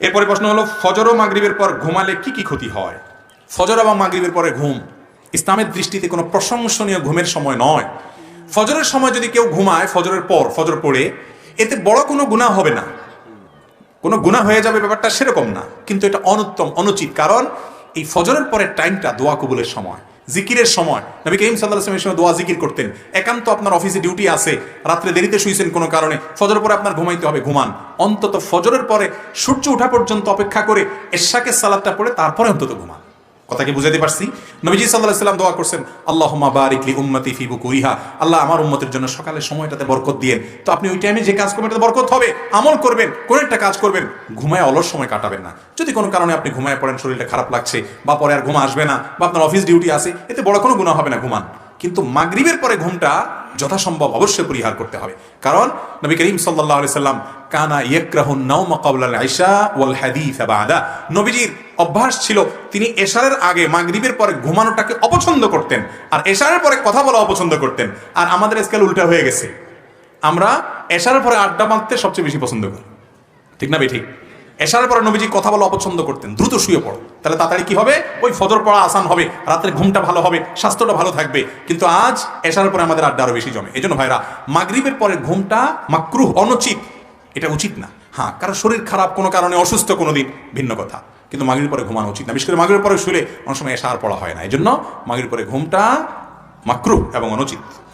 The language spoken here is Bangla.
এরপরে প্রশ্ন হলো, ফজর ও মাগরিবের পর ঘুমালে কি কি ক্ষতি হয়? ফজর এবং মাগরিবের পরে ঘুম ইসলামের দৃষ্টিতে কোনো প্রশংসনীয় ঘুমের সময় নয়। ফজরের সময় যদি কেউ ঘুমায়, ফজরের পর ফজর পড়ে, এতে বড় কোনো গুনাহ হবে না, কোনো গুনাহ হয়ে যাবে ব্যাপারটা সেরকম না, কিন্তু এটা অনুত্তম, অনুচিত। কারণ এই ফজরের পরের টাইমটা দোয়া কবুলের সময়, জিকিরের সময়। নবী করিম সাল্লাল্লাহু আলাইহি ওয়াসাল্লাম এই সময় দোয়া জিকির করতেন। একান্ত আপনার অফিসে ডিউটি আছে, রাত্রে দেরিতে শুয়েছেন কোনো কারণে, ফজর পরে আপনার ঘুমাইতে হবে, ঘুমান। অন্তত ফজরের পরে সূর্য ওঠা পর্যন্ত অপেক্ষা করে এশাকের সালাতটা পড়ে তারপরে অন্তত ঘুমান। কথা কি বুঝাতে পারছি? নবীজি সাল্লাল্লাহু আলাইহি ওয়াসাল্লাম দোয়া করছেন, আল্লাহুম্মা বারিক লি উম্মতি ফি বুকুরিহা, আল্লাহ আমার উম্মতের জন্য সকালের সময়টাতে বরকত দিয়েন। তো আপনি ওই টাইমে যে কাজ করবেন এটাতে বরকত হবে, আমল করবেন, কোন একটা কাজ করবেন, ঘুমায় অলস সময় কাটাবেন না। যদি কোনো কারণে আপনি ঘুমায় পড়েন, শরীরটা খারাপ লাগছে, বা পরে আর ঘুম আসবে না, বা আপনার অফিস ডিউটি আছে, এতে বড় কোনো গুনাহ হবে না, ঘুমান। কিন্তু মাগরিবের পরে ঘুমটা যথাসম্ভব অবশ্যই পরিহার করতে হবে। কারণ নবী করিম সাল্লাল্লাহু আলাইহি সাল্লাম কানা ইয়াকরাহুন নাওমা ক্বাবলাল ইশা ওয়াল হাদিস বাদা, নবীজির অভ্যাস ছিল তিনি এশারের আগে মাগরিবের পরে ঘুমানোটাকে অপছন্দ করতেন, আর এশারের পরে কথা বলা অপছন্দ করতেন। আর আমাদের স্কেল উল্টা হয়ে গেছে, আমরা এশারের পরে আড্ডা মারতে সবচেয়ে বেশি পছন্দ করি, ঠিক না ঠিক? এশারের পরে নবীজি কথা বলা অপছন্দ করতেন, দ্রুত শুয়ে পড়ো, তাহলে তাড়াতাড়ি কি হবে, ওই ফজর পড়া আসান হবে, রাতের ঘুমটা ভালো হবে, স্বাস্থ্যটা ভালো থাকবে। কিন্তু আজ এশারের পরে আমাদের আড্ডা আরো বেশি জমে। এই জন্য ভাইরা, মাগরিবের পরে ঘুমটা মাকরুহ, অনুচিত, এটা উচিত না। হ্যাঁ, কারো শরীর খারাপ, কোনো কারণে অসুস্থ কোনোদিন, ভিন্ন কথা, কিন্তু মাগরিবের পরে ঘুমানো উচিত না। বিশেষ করে মাগরিবের পরে শুলে অনেক সময় এশার পড়া হয় না, এই জন্য মাগরিবের পরে ঘুমটা মাকরুহ এবং অনুচিত।